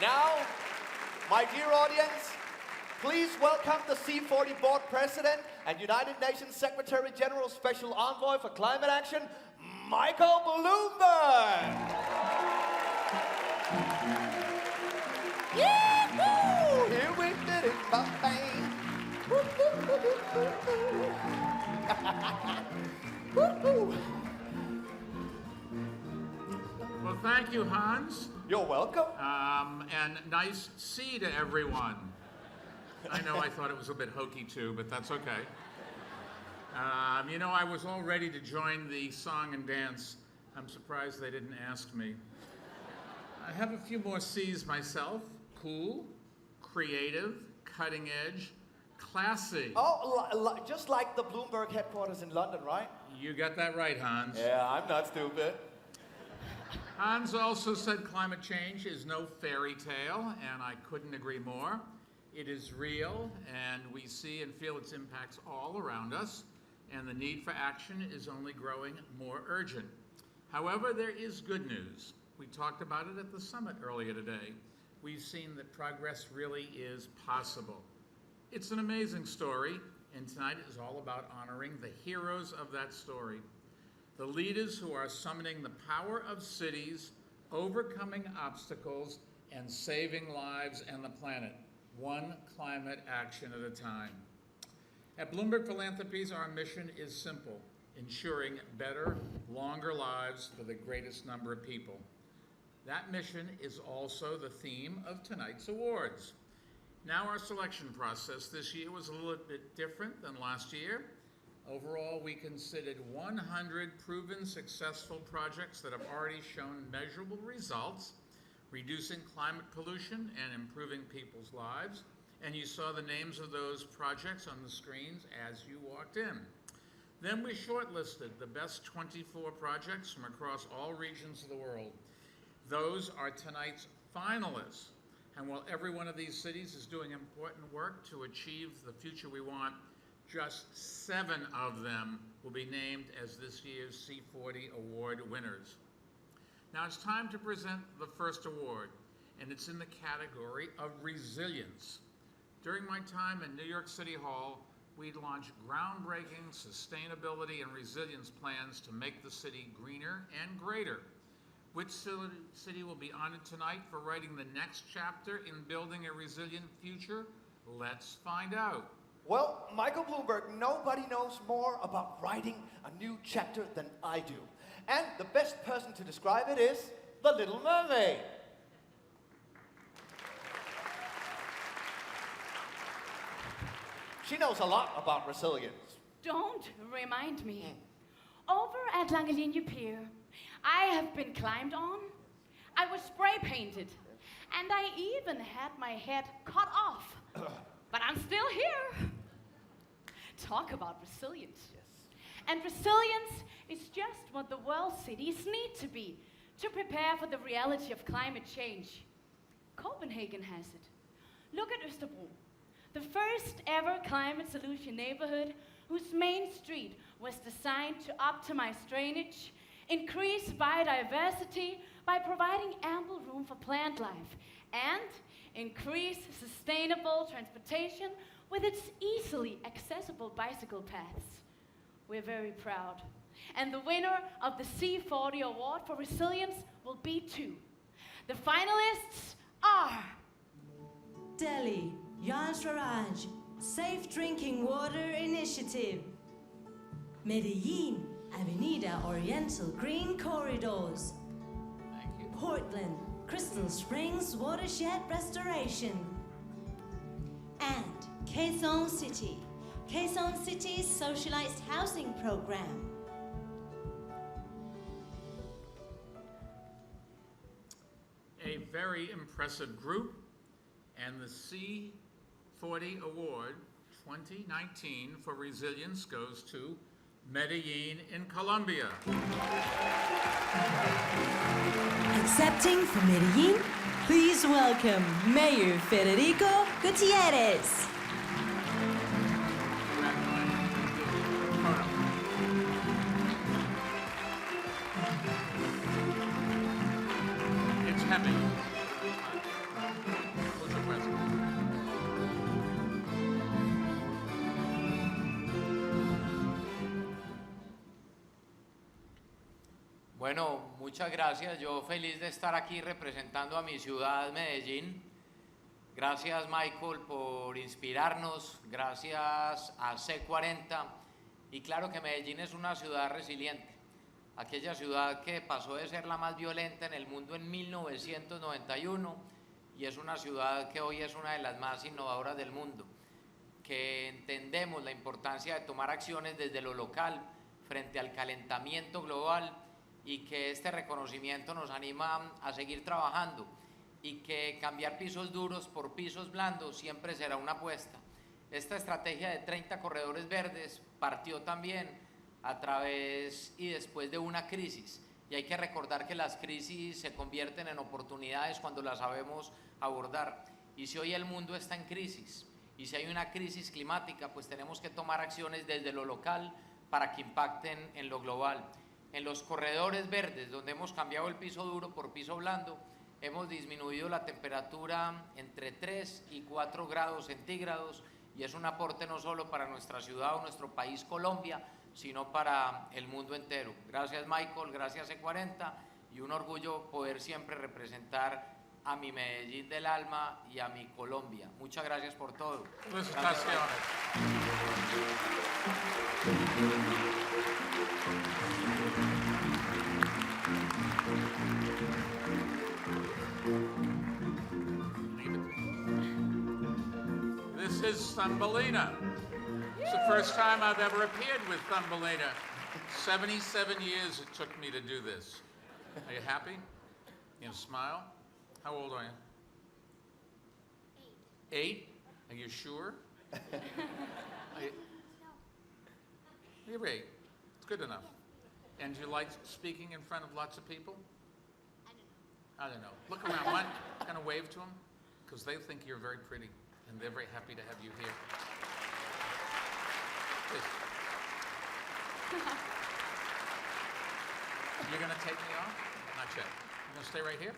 Now, my dear audience, please welcome the C40 Board President and United Nations Secretary General Special Envoy for Climate Action, Michael Bloomberg. Yee-hoo! Here we did it, bang. Woo-hoo. Well, thank you, Hans. You're welcome. And nice see to everyone. I know I thought it was a bit hokey too, but that's okay. I was all ready to join the song and dance. I'm surprised they didn't ask me. I have a few more C's myself. Cool, creative, cutting edge, classy. Oh, just like the Bloomberg headquarters in London, right? You got that right, Hans. Yeah, I'm not stupid. Hans also said climate change is no fairy tale, and I couldn't agree more. It is real, and we see and feel its impacts all around us, and the need for action is only growing more urgent. However, there is good news. We talked about it at the summit earlier today. We've seen that progress really is possible. It's an amazing story, and tonight is all about honoring the heroes of that story. The leaders who are summoning the power of cities, overcoming obstacles, and saving lives and the planet, one climate action at a time. At Bloomberg Philanthropies, our mission is simple: ensuring better, longer lives for the greatest number of people. That mission is also the theme of tonight's awards. Now, our selection process this year was a little bit different than last year. Overall, we considered 100 proven successful projects that have already shown measurable results, reducing climate pollution and improving people's lives. And you saw the names of those projects on the screens as you walked in. Then we shortlisted the best 24 projects from across all regions of the world. Those are tonight's finalists. And while every one of these cities is doing important work to achieve the future we want, just 7 of them will be named as this year's C40 Award winners. Now it's time to present the first award, and it's in the category of resilience. During my time in New York City Hall, we'd launched groundbreaking sustainability and resilience plans to make the city greener and greater. Which city will be honored tonight for writing the next chapter in building a resilient future? Let's find out. Well, Michael Bloomberg, nobody knows more about writing a new chapter than I do. And the best person to describe it is the Little Mermaid. She knows a lot about resilience. Don't remind me. Over at Langelinie Pier, I have been climbed on, I was spray painted, and I even had my head cut off. But I'm still here. Talk about resilience. Yes. And resilience is just what the world's cities need to be to prepare for the reality of climate change. Copenhagen has it. Look at Østerbro, the first ever climate solution neighborhood whose main street was designed to optimize drainage, increase biodiversity by providing ample room for plant life, and increase sustainable transportation with its easily accessible bicycle paths. We're very proud. And the winner of the C40 Award for Resilience will be 2. The finalists are Delhi, Jan Swaraj, Safe Drinking Water Initiative. Medellin, Avenida Oriental Green Corridors. Thank you. Portland, Crystal Springs Watershed Restoration. And Quezon City, Quezon City's Socialized Housing Program. A very impressive group, and the C40 Award 2019 for Resilience goes to Medellin in Colombia. Accepting for Medellin, please welcome Mayor Federico Gutierrez. It's heavy. Bueno, muchas gracias. Yo feliz de estar aquí representando a mi ciudad, Medellín. Gracias, Michael, por inspirarnos. Gracias a C40. Y claro que Medellín es una ciudad resiliente. Aquella ciudad que pasó de ser la más violenta en el mundo en 1991 y es una ciudad que hoy es una de las más innovadoras del mundo. Que entendemos la importancia de tomar acciones desde lo local frente al calentamiento global y que este reconocimiento nos anima a seguir trabajando y que cambiar pisos duros por pisos blandos siempre será una apuesta. Esta estrategia de 30 corredores verdes partió también a través y después de una crisis y hay que recordar que las crisis se convierten en oportunidades cuando las sabemos abordar. Y si hoy el mundo está en crisis y si hay una crisis climática, pues tenemos que tomar acciones desde lo local para que impacten en lo global. En los corredores verdes, donde hemos cambiado el piso duro por piso blando, hemos disminuido la temperatura entre 3 y 4 grados centígrados y es un aporte no solo para nuestra ciudad o nuestro país Colombia, sino para el mundo entero. Gracias, Michael, gracias C40 y un orgullo poder siempre representar a mi Medellín del alma y a mi Colombia. Muchas gracias por todo. Felicitaciones. This is Thumbelina. It's the first time I've ever appeared with Thumbelina. 77 years it took me to do this. Are you happy? You gonna smile? How old are you? 8. 8? Are you sure? You're 8. It's good enough. And do you like speaking in front of lots of people? I don't know. Look around. One, kind of wave to them, because they think you're very pretty, and they're very happy to have you here. Please. You're going to take me off? Not yet. You're going to stay right here?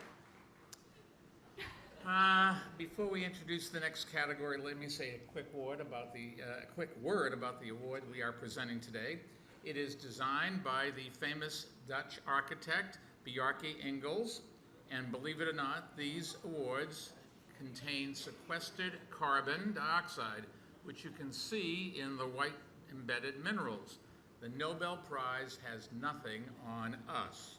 Before we introduce the next category, let me say a quick word about the award we are presenting today. It is designed by the famous Dutch architect Bjarke Ingels, and believe it or not, these awards contain sequestered carbon dioxide, which you can see in the white embedded minerals. The Nobel Prize has nothing on us.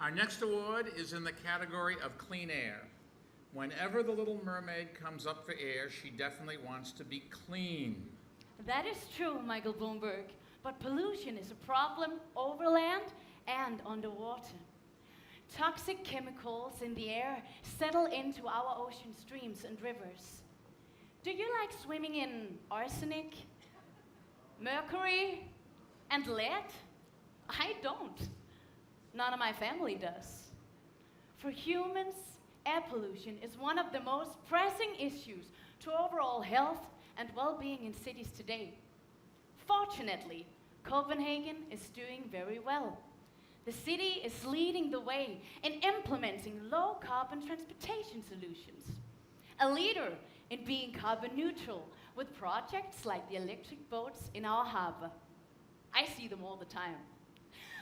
Our next award is in the category of clean air. Whenever the Little Mermaid comes up for air, she definitely wants to be clean. That is true, Michael Bloomberg, but pollution is a problem over land and underwater. Toxic chemicals in the air settle into our ocean streams and rivers. Do you like swimming in arsenic, mercury, and lead? I don't. None of my family does. For humans, air pollution is one of the most pressing issues to overall health and well-being in cities today. Fortunately, Copenhagen is doing very well. The city is leading the way in implementing low-carbon transportation solutions. A leader in being carbon neutral with projects like the electric boats in our harbor. I see them all the time.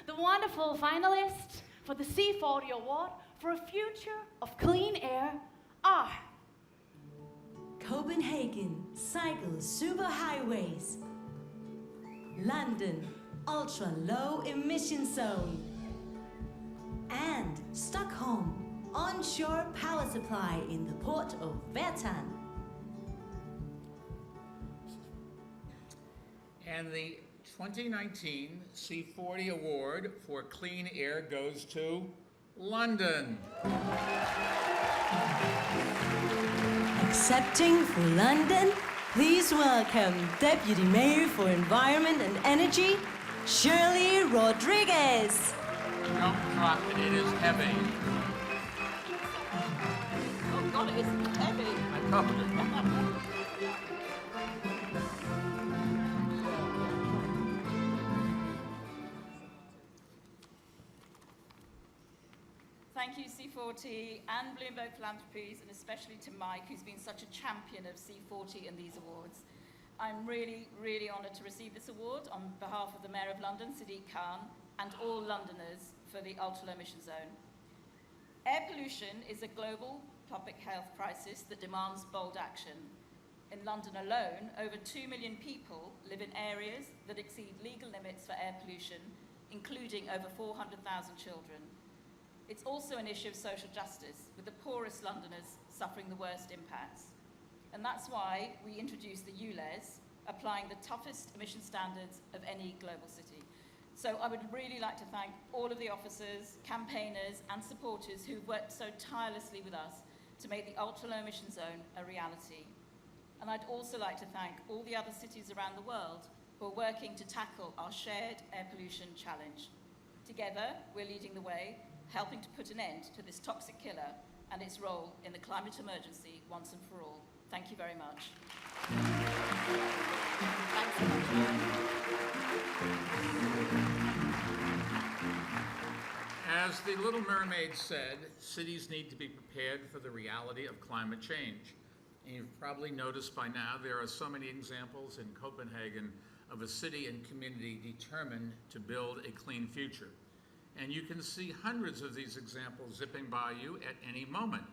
The wonderful finalists for the C40 Award for a Future of Clean Air are Copenhagen Cycle Superhighways, London Ultra Low Emission Zone, and Stockholm Onshore Power Supply in the port of Värtan. And the 2019 C40 Award for Clean Air goes to London. Accepting for London, please welcome Deputy Mayor for Environment and Energy, Shirley Rodriguez. Don't drop it, it is heavy. Oh God, it is heavy. I told you. Thank you, C40 and Bloomberg Philanthropies, and especially to Mike, who's been such a champion of C40 and these awards. I'm really, really honoured to receive this award on behalf of the Mayor of London, Sadiq Khan, and all Londoners for the ultra-low emission zone. Air pollution is a global public health crisis that demands bold action. In London alone, over 2 million people live in areas that exceed legal limits for air pollution, including over 400,000 children. It's also an issue of social justice, with the poorest Londoners suffering the worst impacts. And that's why we introduced the ULEZ, applying the toughest emission standards of any global city. So I would really like to thank all of the officers, campaigners, and supporters who've worked so tirelessly with us to make the ultra-low emission zone a reality. And I'd also like to thank all the other cities around the world who are working to tackle our shared air pollution challenge. Together, we're leading the way, helping to put an end to this toxic killer and its role in the climate emergency once and for all. Thank you very much. Thanks so much, Lauren. As the Little Mermaid said, cities need to be prepared for the reality of climate change. And you've probably noticed by now there are so many examples in Copenhagen of a city and community determined to build a clean future. And you can see hundreds of these examples zipping by you at any moment.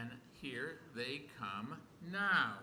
And here they come now.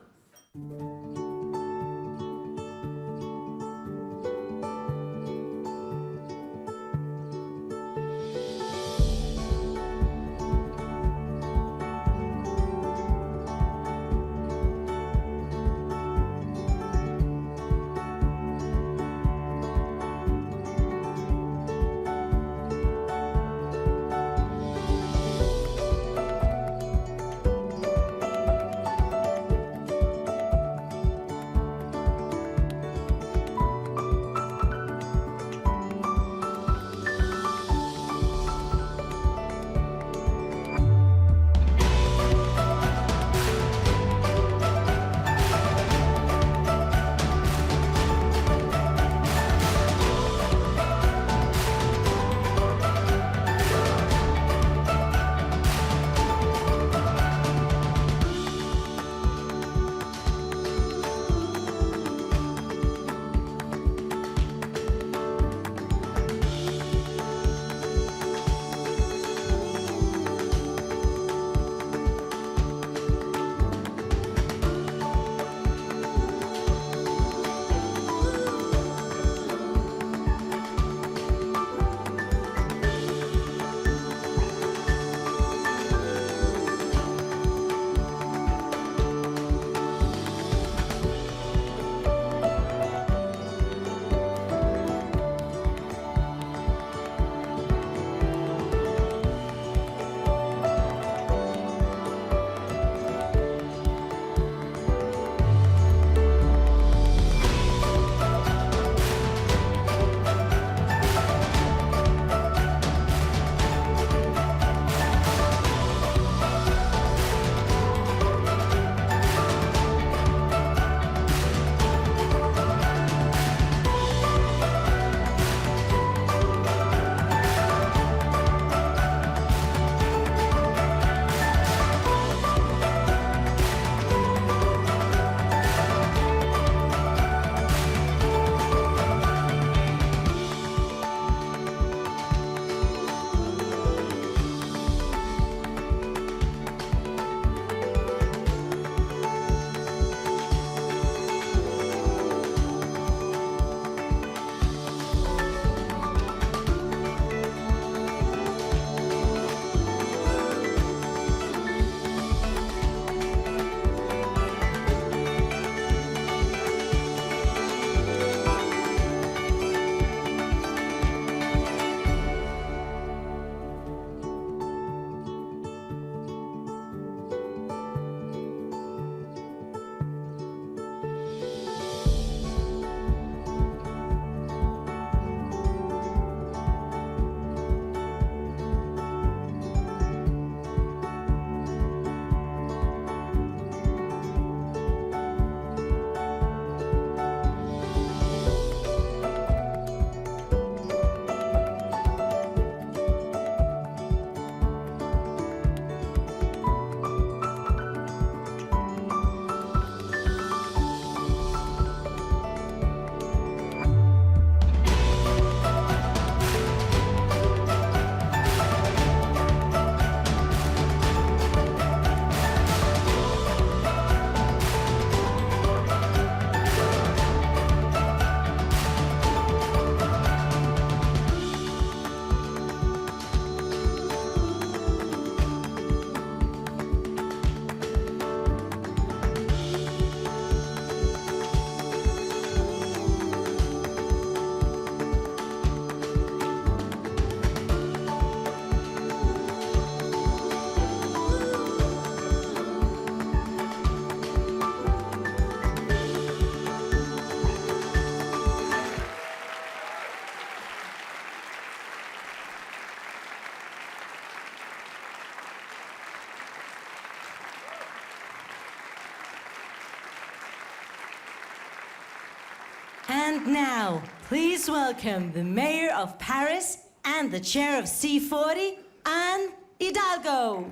And now, please welcome the Mayor of Paris and the Chair of C40, Anne Hidalgo.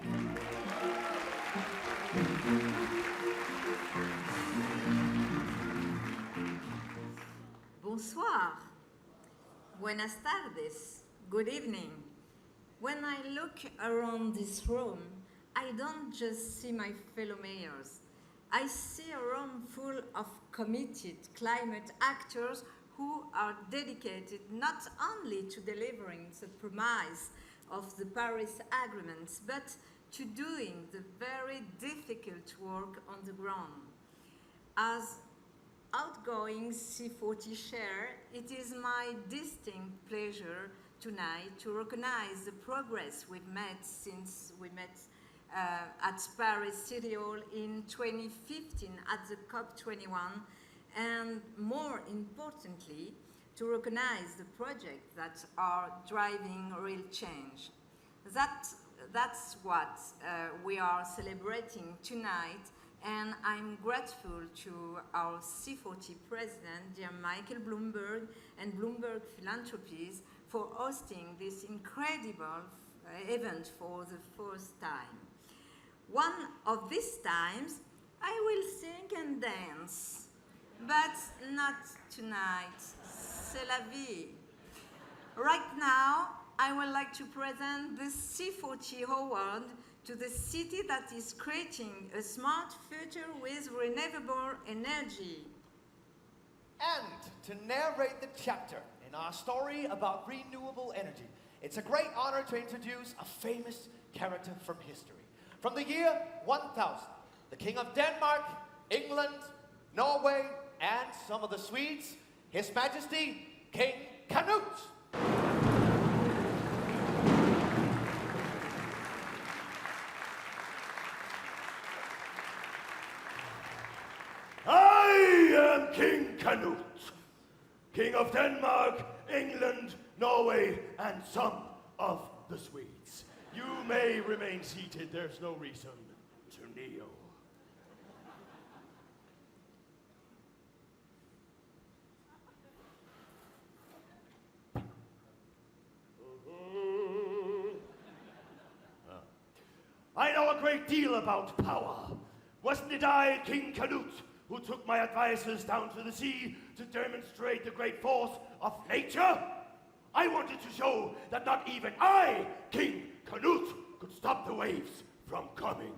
Bonsoir. Buenas tardes. Good evening. When I look around this room, I don't just see my fellow mayors. I see a room full of committed climate actors who are dedicated not only to delivering the promise of the Paris agreements, but to doing the very difficult work on the ground. As outgoing C40 chair, it is my distinct pleasure tonight to recognize the progress we've made since we met at Paris City Hall in 2015 at the COP21, and more importantly, to recognize the projects that are driving real change. That's what we are celebrating tonight, and I'm grateful to our C40 president, dear Michael Bloomberg, and Bloomberg Philanthropies for hosting this incredible event for the first time. One of these times, I will sing and dance, but not tonight. C'est la vie. Right now, I would like to present the C40 Award to the city that is creating a smart future with renewable energy. And to narrate the chapter in our story about renewable energy, it's a great honor to introduce a famous character from history. From the year 1000, the King of Denmark, England, Norway, and some of the Swedes, His Majesty, King Canute. I am King Canute, King of Denmark, England, Norway, and some of the Swedes. You may remain seated, there's no reason to kneel. I know a great deal about power. Wasn't it I, King Canute, who took my advisors down to the sea to demonstrate the great force of nature? I wanted to show that not even I, King Canute, could stop the waves from coming.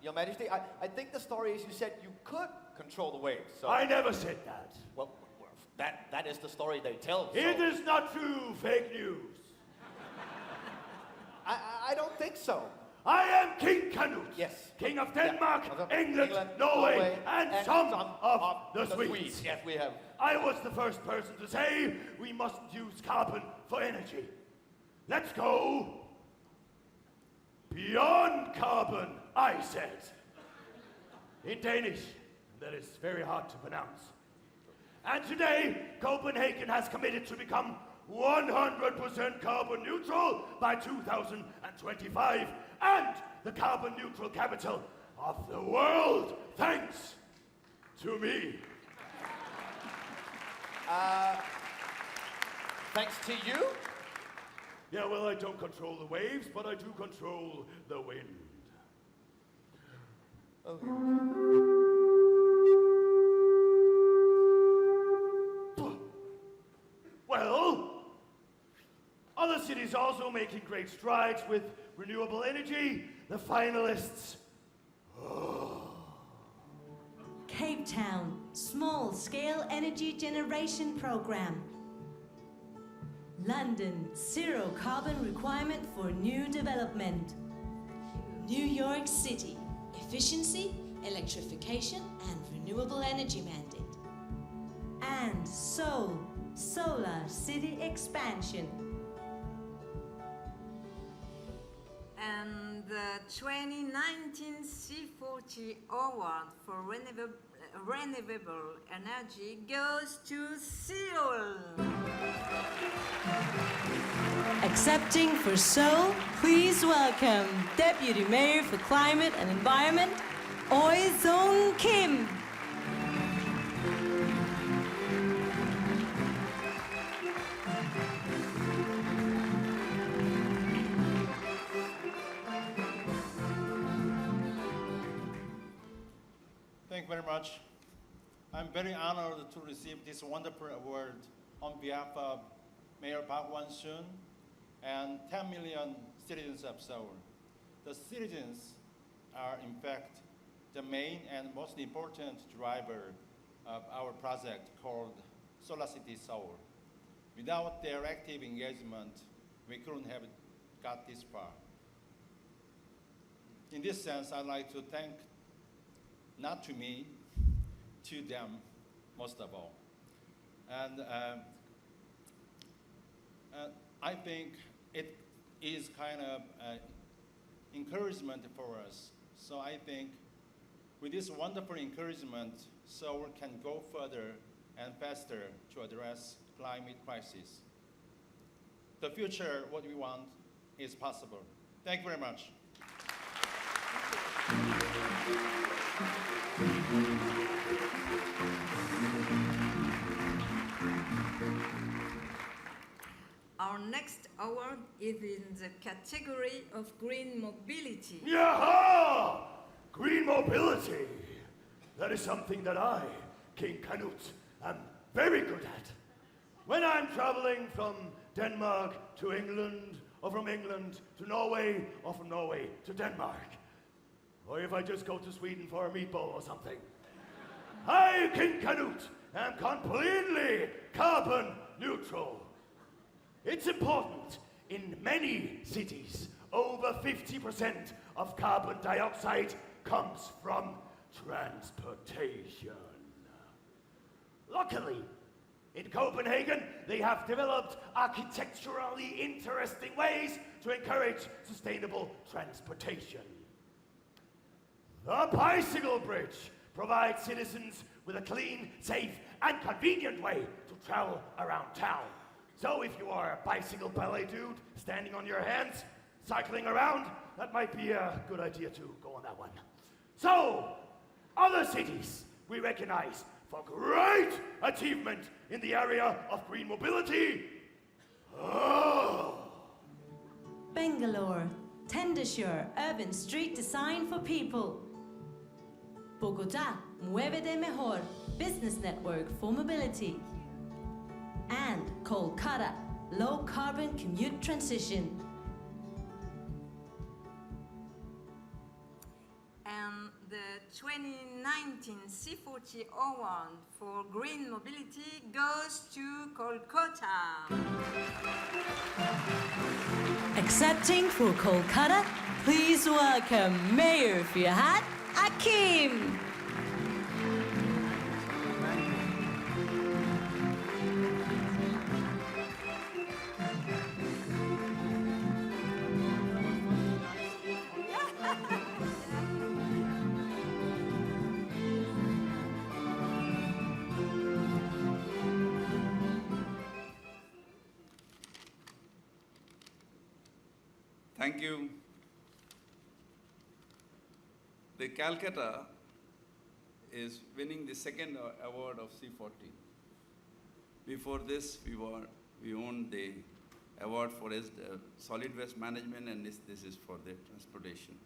Your Majesty, I think the story is you said you could control the waves, so... I never said that. Well, that is the story they tell, so... It is not true, fake news. I don't think so. I am King Canute. Yes. King of Denmark, Yeah. England, Norway, and some of the Swedes. Yes, we have. I was the first person to say we mustn't use carbon for energy. Let's go beyond carbon, I said. In Danish, that is very hard to pronounce. And today, Copenhagen has committed to become 100% carbon neutral by 2025, and the carbon neutral capital of the world, thanks to me. Thanks to you? Yeah, well, I don't control the waves, but I do control the wind. Well, other cities also making great strides with renewable energy. The finalists. Cape Town, small-scale energy generation program. London, zero carbon requirement for new development. New York City, efficiency, electrification, and renewable energy mandate. And Seoul, solar city expansion. And the 2019 C40 Award for renewable energy goes to Seoul. Accepting for Seoul, please welcome Deputy Mayor for Climate and Environment, Oi Sung Kim. much. I'm very honored to receive this wonderful award on behalf of Mayor Park Won-soon and 10 million citizens of Seoul. The citizens are, in fact, the main and most important driver of our project called Solar City Seoul. Without their active engagement, we couldn't have got this far. In this sense, I'd like to thank, not to me, to them, most of all. And I think it is kind of encouragement for us. So I think with this wonderful encouragement, Seoul can go further and faster to address climate crisis. The future, what we want, is possible. Thank you very much. Our next award is in the category of green mobility. Yaha! Green mobility. That is something that I, King Canute, am very good at. When I'm traveling from Denmark to England, or from England to Norway, or from Norway to Denmark, or if I just go to Sweden for a meatball or something, I, King Canute, am completely carbon neutral. It's important. In many cities, over 50% of carbon dioxide comes from transportation. Luckily, in Copenhagen, they have developed architecturally interesting ways to encourage sustainable transportation. The bicycle bridge provides citizens with a clean, safe, and convenient way to travel around town. So if you are a bicycle ballet dude standing on your hands, cycling around, that might be a good idea to go on that one. So, other cities we recognize for great achievement in the area of green mobility. Oh. Bangalore, Tendashur, urban street design for people. Bogota, Muévete Mejor, business network for mobility. And Kolkata, low carbon commute transition. And the 2019 C40 Award for Green Mobility goes to Kolkata. Accepting for Kolkata, please welcome Mayor Fihat Akim. Thank you. The Calcutta is winning the second award of C40. Before this, we won the award for solid waste management, and this is for the transportation.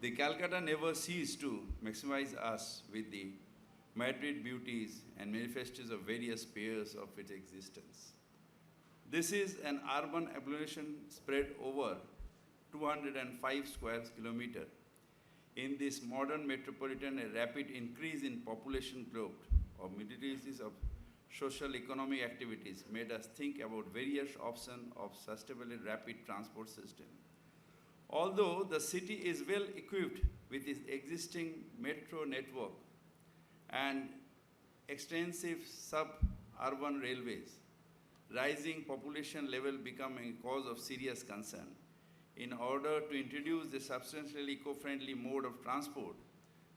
The Calcutta never ceased to maximize us with the Madrid beauties and manifestos of various spheres of its existence. This is an urban agglomeration spread over 205 square kilometers. In this modern metropolitan, a rapid increase in population growth or multitudes of social economic activities made us think about various options of sustainable rapid transport system. Although the city is well equipped with its existing metro network and extensive suburban railways, rising population level becoming a cause of serious concern. In order to introduce a substantially eco-friendly mode of transport,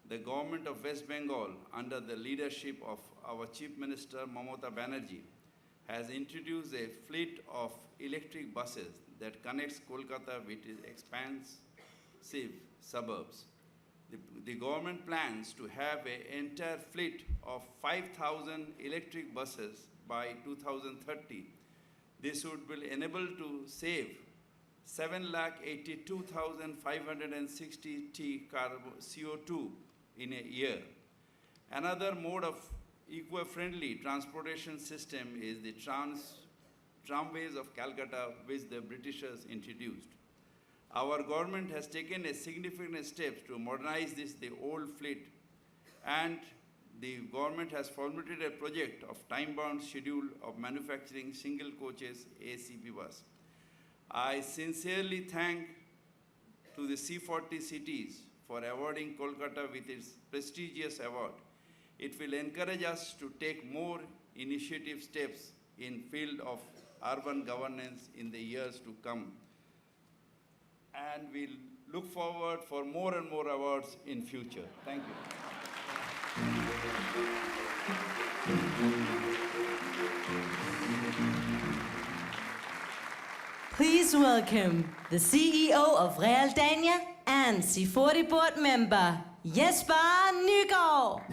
the government of West Bengal, under the leadership of our Chief Minister Mamata Banerjee, has introduced a fleet of electric buses that connects Kolkata with its expansive suburbs. The government plans to have an entire fleet of 5,000 electric buses by 2030. This would be able to save 782,560 t CO2 in a year. Another mode of eco-friendly transportation system is the tramways of Calcutta, which the Britishers introduced. Our government has taken a significant steps to modernize the old fleet, and the government has formulated a project of time-bound schedule of manufacturing single coaches ACP bus. I sincerely thank to the C40 cities for awarding Kolkata with its prestigious award. It will encourage us to take more initiative steps in field of urban governance in the years to come. And we'll look forward for more and more awards in future. Thank you. Please welcome the CEO of Realdania and C40 board member, Jesper Nygaard.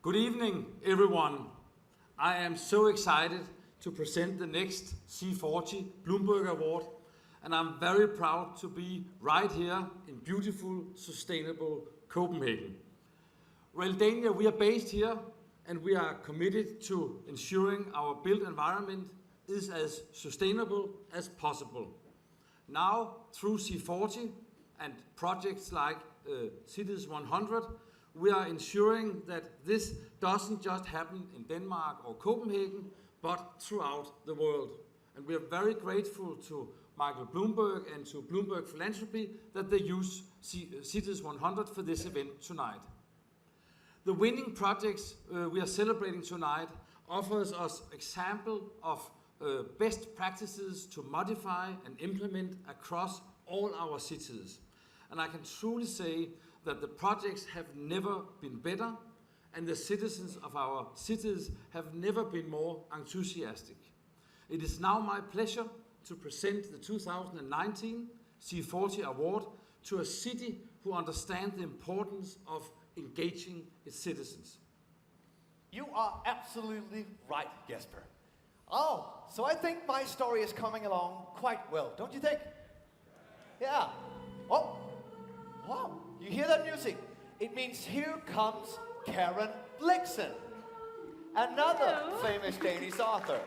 Good evening, everyone. I am so excited to present the next C40 Bloomberg Award, and I'm very proud to be right here in beautiful, sustainable Copenhagen. Realdania, we are based here, and we are committed to ensuring our built environment is as sustainable as possible. Now, through C40 and projects like Cities 100, we are ensuring that this doesn't just happen in Denmark or Copenhagen, but throughout the world. And we are very grateful to Michael Bloomberg and to Bloomberg Philanthropies that they use Cities 100 for this event tonight. The winning projects we are celebrating tonight offers us example of best practices to modify and implement across all our cities. And I can truly say that the projects have never been better, and the citizens of our cities have never been more enthusiastic. It is now my pleasure to present the 2019 C40 Award to a city who understands the importance of engaging its citizens. You are absolutely right, Jesper. Oh, so I think my story is coming along quite well, don't you think? Yeah. Oh, wow. You hear that music? It means here comes Karen Blixen, another famous Danish author,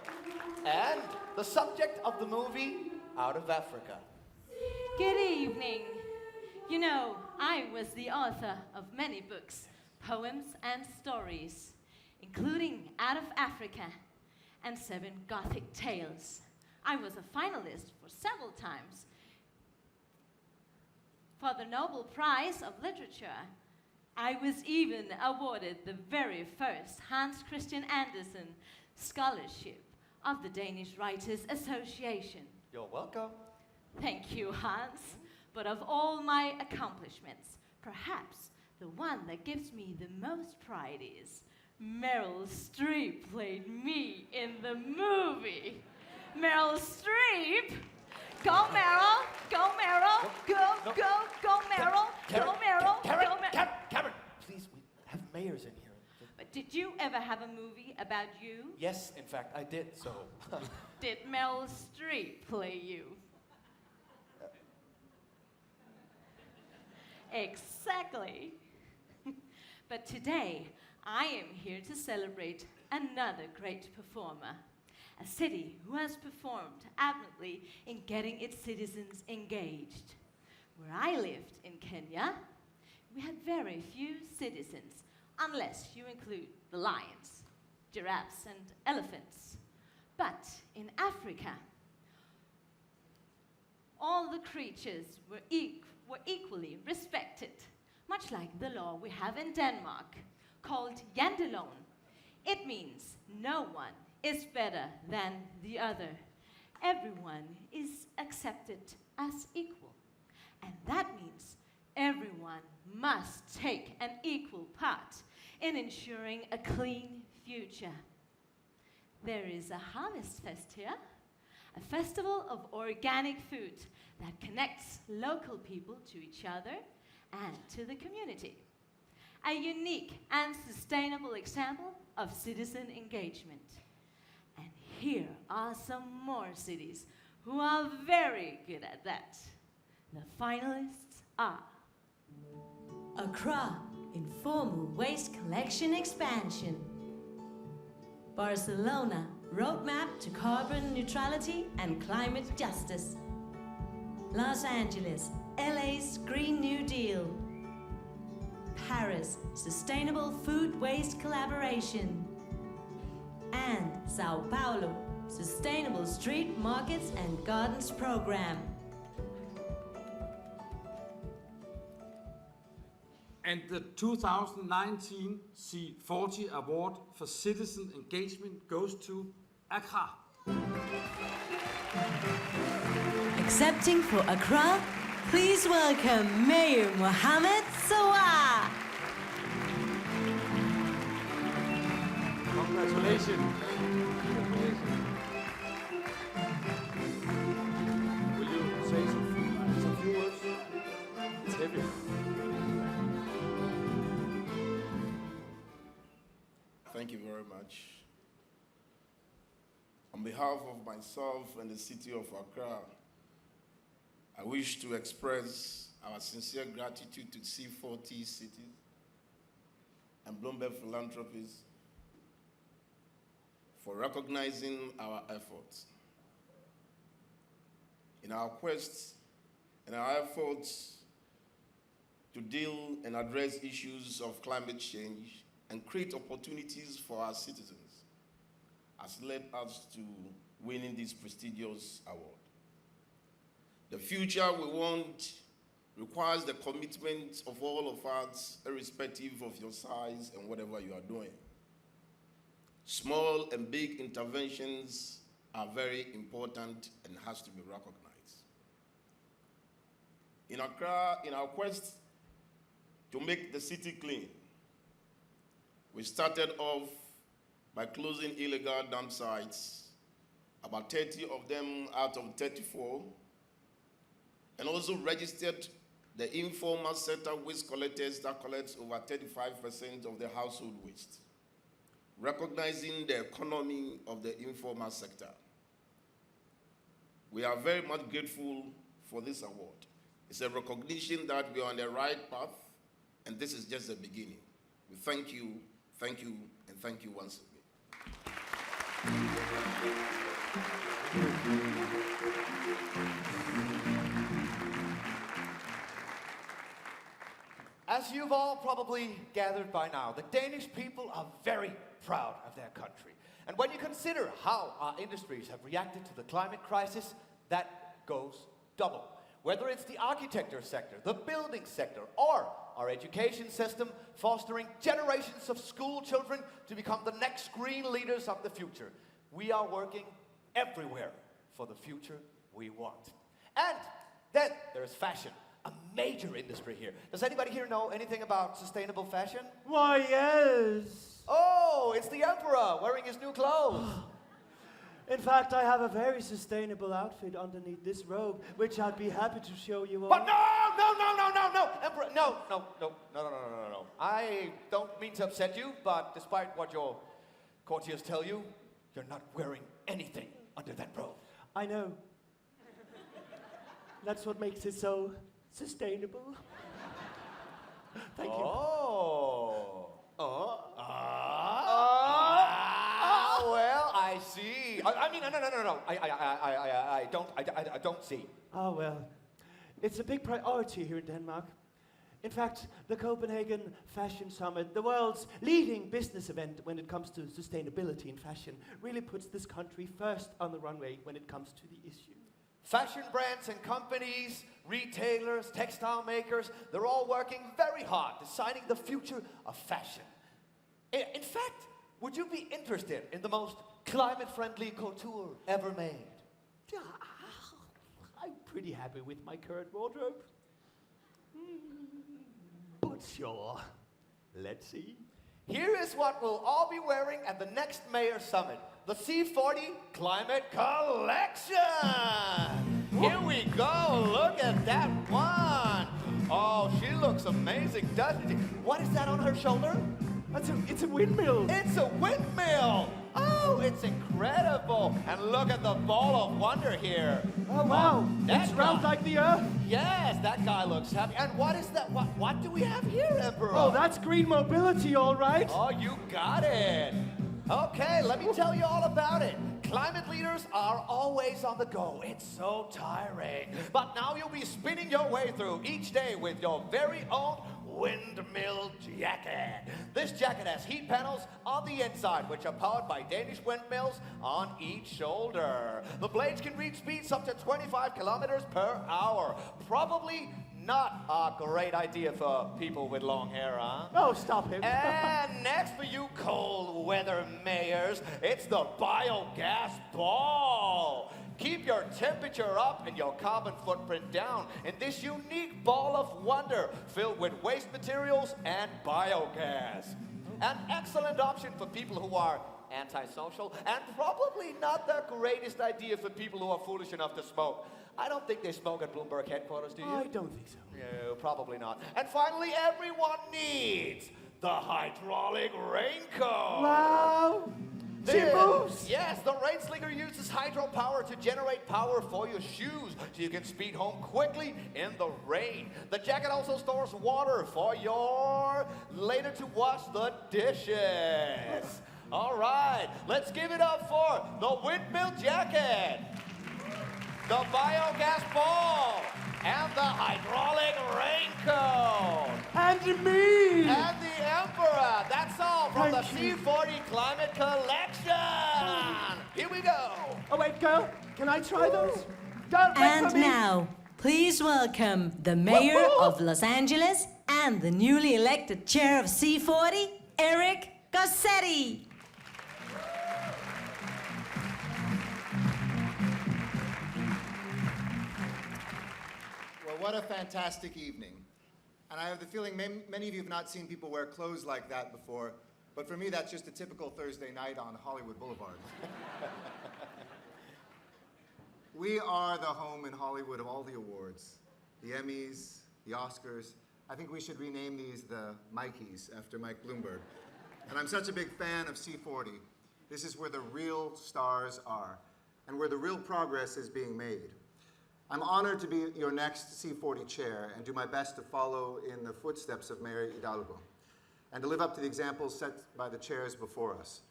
and the subject of the movie Out of Africa. Good evening. You know, I was the author of many books, poems and stories, including Out of Africa and 7 Gothic Tales. I was a finalist for several times for the Nobel Prize of Literature. I was even awarded the very first Hans Christian Andersen Scholarship of the Danish Writers Association. You're welcome. Thank you, Hans. But of all my accomplishments, perhaps the one that gives me the most pride is Meryl Streep played me in the movie. Meryl Streep! Go Meryl! Go Meryl! Go Meryl! Go Meryl! Go Meryl! Cameron, please, we have mayors in here. But did you ever have a movie about you? Yes, in fact, I did, so. Did Meryl Streep play you? Exactly. But today, I am here to celebrate another great performer. A city who has performed admirably in getting its citizens engaged. Where I lived in Kenya, we had very few citizens, unless you include the lions, giraffes, and elephants. But in Africa, all the creatures were equally respected, much like the law we have in Denmark, called janteloven. It means no one is better than the other. Everyone is accepted as equal. And that means everyone must take an equal part in ensuring a clean future. There is a harvest fest here, a festival of organic food that connects local people to each other and to the community. A unique and sustainable example of citizen engagement. And here are some more cities who are very good at that. The finalists are Accra, Informal Waste Collection Expansion. Barcelona, Roadmap to Carbon Neutrality and Climate Justice. Los Angeles, LA's Green New Deal. Paris, Sustainable Food Waste Collaboration. And Sao Paulo, Sustainable Street Markets and Gardens Program. And the 2019 C40 Award for Citizen Engagement goes to Accra. Accepting for Accra, please welcome Mayor Mohamed Sawa. Congratulations. Will you say some few words? It's heavy. Thank you very much. On behalf of myself and the city of Accra, I wish to express our sincere gratitude to C40 Cities and Bloomberg Philanthropies for recognizing our efforts. In our quest and our efforts to deal and address issues of climate change and create opportunities for our citizens has led us to winning this prestigious award. The future we want requires the commitment of all of us, irrespective of your size and whatever you are doing. Small and big interventions are very important and has to be recognized. In Accra, in our quest to make the city clean, we started off by closing illegal dump sites, about 30 of them out of 34, and also registered the informal sector waste collectors that collects over 35% of the household waste, recognizing the economy of the informal sector. We are very much grateful for this award. It's a recognition that we are on the right path, and this is just the beginning. We thank you, and thank you once again. As you've all probably gathered by now, the Danish people are very proud of their country. And when you consider how our industries have reacted to the climate crisis, that goes double. Whether it's the architecture sector, the building sector, or our education system, fostering generations of school children to become the next green leaders of the future. We are working everywhere for the future we want. And then there's fashion, a major industry here. Does anybody here know anything about sustainable fashion? Why, yes. Oh, it's the Emperor wearing his new clothes. In fact, I have a very sustainable outfit underneath this robe, which I'd be happy to show you all. But no! Emperor, no. I don't mean to upset you, but despite what your courtiers tell you, you're not wearing anything under that robe. I know. That's what makes it so sustainable. Thank you. Well, I see. I mean, no. I don't see. Oh, well, it's a big priority here in Denmark. In fact, the Copenhagen Fashion Summit, the world's leading business event when it comes to sustainability in fashion, really puts this country first on the runway when it comes to the issue. Fashion brands and companies, retailers, textile makers, they're all working very hard designing the future of fashion. In fact, would you be interested in the most climate-friendly couture ever made? I'm pretty happy with my current wardrobe. But sure, let's see. Here is what we'll all be wearing at the next Mayor Summit, the C40 Climate Collection. Here we go, look at that one. Oh, she looks amazing, doesn't she? What is that on her shoulder? It's a windmill. It's a windmill. Oh, Woo! It's incredible. And look at the ball of wonder here. Oh, wow. That It's round guy. like the Earth. Yes, that guy looks happy. And what is that? What do we have here, Emperor? Oh, that's green mobility, all right. Oh, you got it. Okay, let me tell you all about it. Climate leaders are always on the go. It's so tiring. But now you'll be spinning your way through each day with your very own windmill jacket. This jacket has heat panels on the inside, which are powered by Danish windmills on each shoulder. The blades can reach speeds up to 25 kilometers per hour. Probably not a great idea for people with long hair, huh? Oh, stop him. And next for you cold weather mayors, it's the biogas ball. Keep your temperature up and your carbon footprint down in this unique ball of wonder filled with waste materials and biogas. An excellent option for people who are antisocial and probably not the greatest idea for people who are foolish enough to smoke. I don't think they smoke at Bloomberg headquarters, do you? I don't think so. No, probably not. And finally, everyone needs the hydraulic raincoat. Wow. It moves. Yes, the rain slinger uses hydropower to generate power for your shoes so you can speed home quickly in the rain. The jacket also stores water for your later to wash the dishes. All right, let's give it up for the windmill jacket, the biogas ball, and the hydraulic raincoat. And me. And the Emperor. That's all from Thank the you. C40 Climate Collection. Here we go. Oh, wait, girl. Can I try those? Don't wait And for me. now, please welcome the Mayor of Los Angeles and the newly elected chair of C40, Eric Garcetti. Well, what a fantastic evening. And I have the feeling many of you have not seen people wear clothes like that before, but for me, that's just a typical Thursday night on Hollywood Boulevard. We are the home in Hollywood of all the awards, the Emmys, the Oscars. I think we should rename these the Mikeys after Mike Bloomberg. And I'm such a big fan of C40. This is where the real stars are and where the real progress is being made. I'm honored to be your next C40 chair and do my best to follow in the footsteps of Mayor Hidalgo and to live up to the examples set by the chairs before us,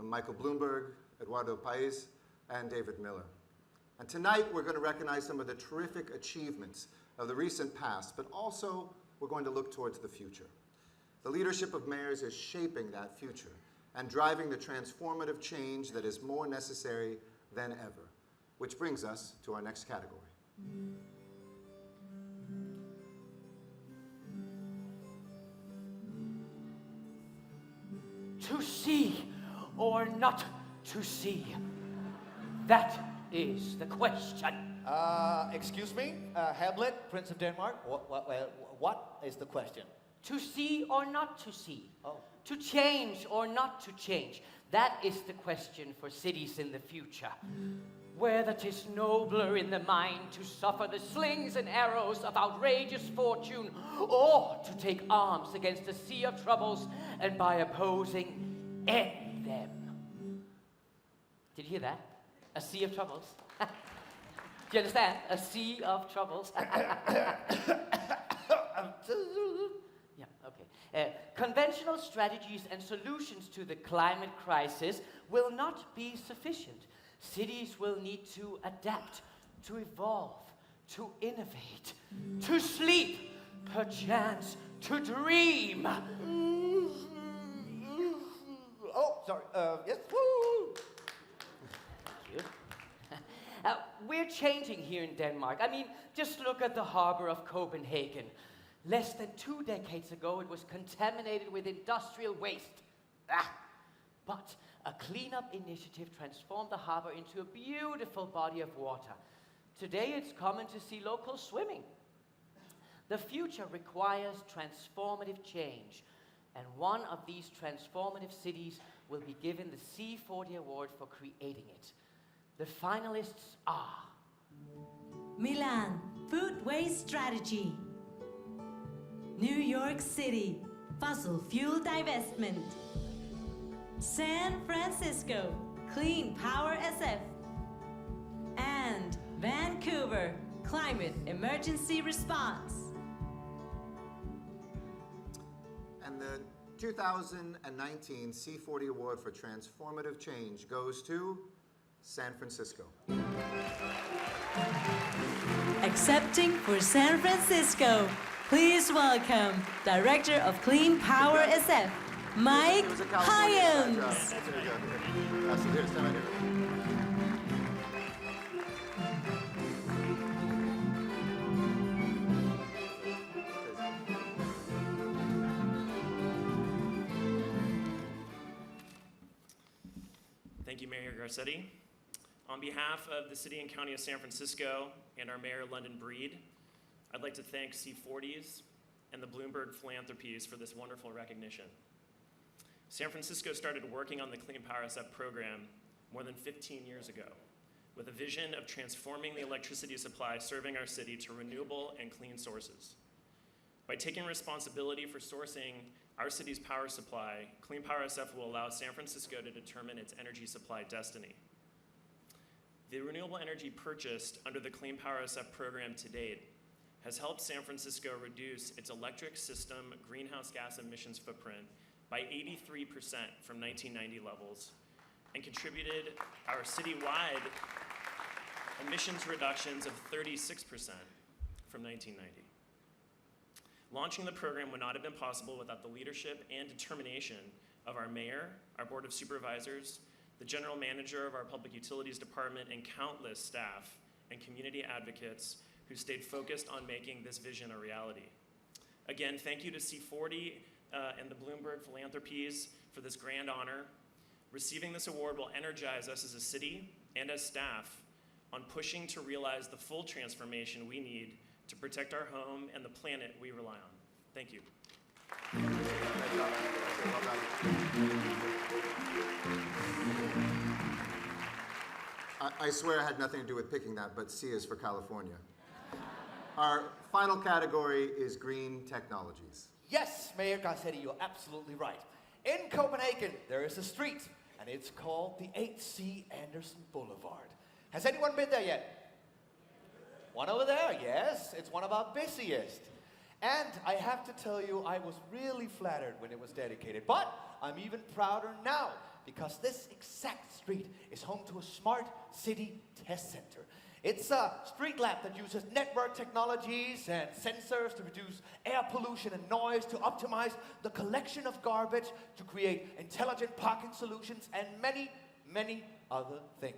Michael Bloomberg, Eduardo País, and David Miller. And tonight we're going to recognize some of the terrific achievements of the recent past, but also we're going to look towards the future. The leadership of mayors is shaping that future and driving the transformative change that is more necessary than ever, which brings us to our next category. To see or not to see? That is the question. Excuse me, Hamlet, Prince of Denmark. What is the question? To see or not to see? Oh. To change or not to change? That is the question for cities in the future. Whether 'tis nobler in the mind to suffer the slings and arrows of outrageous fortune, or to take arms against a sea of troubles and by opposing end them. Did you hear that? A sea of troubles. Do you understand? A sea of troubles. Yeah, okay. Conventional strategies and solutions to the climate crisis will not be sufficient. Cities will need to adapt, to evolve, to innovate, to sleep, perchance to dream. Oh, sorry. Yes. Woo! Thank you. We're changing here in Denmark. I mean, just look at the harbor of Copenhagen. Less than 2 decades ago, it was contaminated with industrial waste. But a cleanup initiative transformed the harbor into a beautiful body of water. Today, it's common to see locals swimming. The future requires transformative change, and one of these transformative cities will be given the C40 Award for creating it. The finalists are Milan, Food Waste Strategy. New York City, Fossil Fuel Divestment. San Francisco, Clean Power SF. And Vancouver, Climate Emergency Response. And the 2019 C40 Award for Transformative Change goes to San Francisco. Accepting for San Francisco, please welcome Director of Clean Power SF, Mike Hyams. There you go. That's it. Here, stand right here. Thank you, Mayor Garcetti. On behalf of the City and County of San Francisco and our Mayor, London Breed, I'd like to thank C40s and the Bloomberg Philanthropies for this wonderful recognition. San Francisco started working on the Clean Power SF program more than 15 years ago with a vision of transforming the electricity supply serving our city to renewable and clean sources. By taking responsibility for sourcing our city's power supply, Clean Power SF will allow San Francisco to determine its energy supply destiny. The renewable energy purchased under the Clean Power SF program to date has helped San Francisco reduce its electric system greenhouse gas emissions footprint by 83% from 1990 levels and contributed our citywide emissions reductions of 36% from 1990. Launching the program would not have been possible without the leadership and determination of our mayor, our board of supervisors, the general manager of our public utilities department, and countless staff and community advocates who stayed focused on making this vision a reality. Again, thank you to C40 and the Bloomberg Philanthropies for this grand honor. Receiving this award will energize us as a city and as staff on pushing to realize the full transformation we need to protect our home and the planet we rely on. Thank you. I swear I had nothing to do with picking that, but C is for California. Our final category is green technologies. Yes, Mayor Garcetti, you're absolutely right. In Copenhagen, there is a street, and it's called the H.C. Andersen Boulevard. Has anyone been there yet? One over there, yes. It's one of our busiest. And I have to tell you, I was really flattered when it was dedicated. But I'm even prouder now, because this exact street is home to a smart city test center. It's a street lab that uses network technologies and sensors to reduce air pollution and noise, to optimize the collection of garbage, to create intelligent parking solutions, and many, many other things.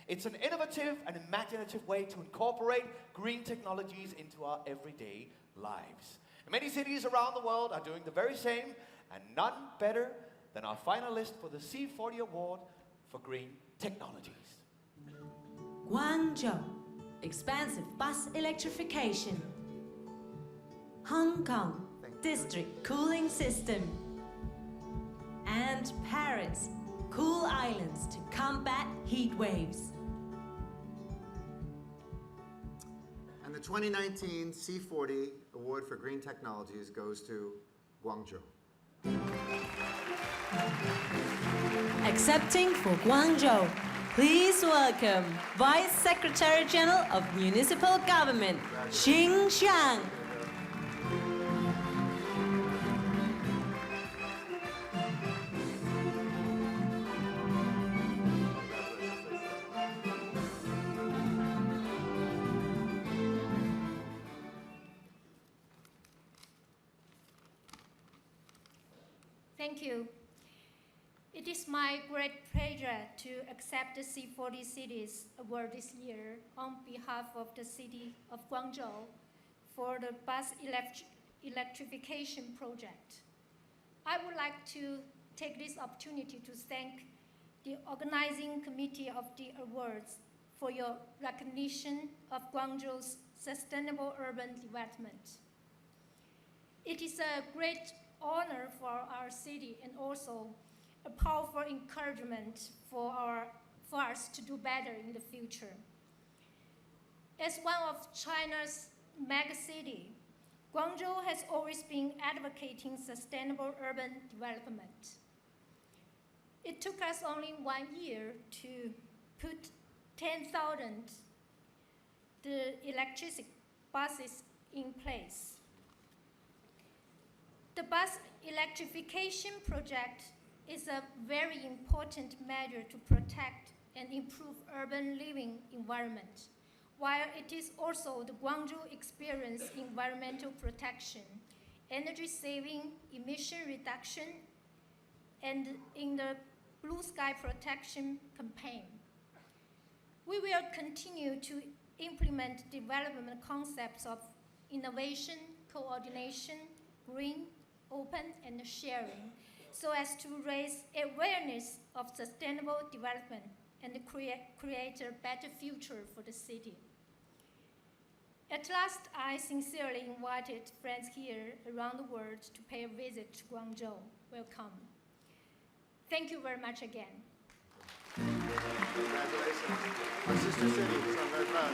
It's an innovative and imaginative way to incorporate green technologies into our everyday lives. And many cities around the world are doing the very same, and none better than our finalist for the C40 Award for Green Technologies. Guangzhou, expansive bus electrification. Hong Kong, district cooling system. And Paris, cool islands to combat heat waves. And the 2019 C40 Award for Green Technologies goes to Guangzhou. Accepting for Guangzhou, please welcome Vice Secretary General of Municipal Government, Xing Xiang. Thank you. It is my great pleasure to accept the C40 Cities Award this year on behalf of the city of Guangzhou for the bus electrification project. I would like to take this opportunity to thank the organizing committee of the awards for your recognition of Guangzhou's sustainable urban development. It is a great honor for our city and also a powerful encouragement for us to do better in the future. As one of China's mega cities, Guangzhou has always been advocating sustainable urban development. It took us only 1 year to put 10,000 the electric buses in place. The bus electrification project is a very important measure to protect and improve urban living environment, while it is also the Guangzhou experience environmental protection, energy saving, emission reduction, and in the Blue Sky Protection campaign. We will continue to implement development concepts of innovation, coordination, green, open, and sharing, so as to raise awareness of sustainable development and create a better future for the city. At last, I sincerely invited friends here around the world to pay a visit to Guangzhou. Welcome. Thank you very much again. Congratulations. Our sister city, so I'm very proud.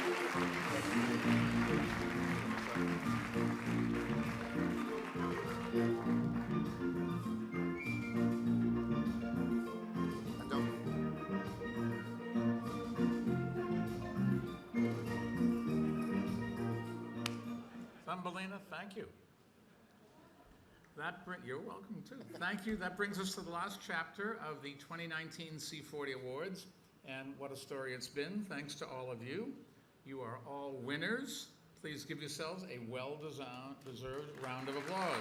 Thumbelina, thank you. You're welcome too. Thank you. That brings us to the last chapter of the 2019 C40 Awards. And what a story it's been. Thanks to all of you. You are all winners. Please give yourselves a well-deserved round of applause.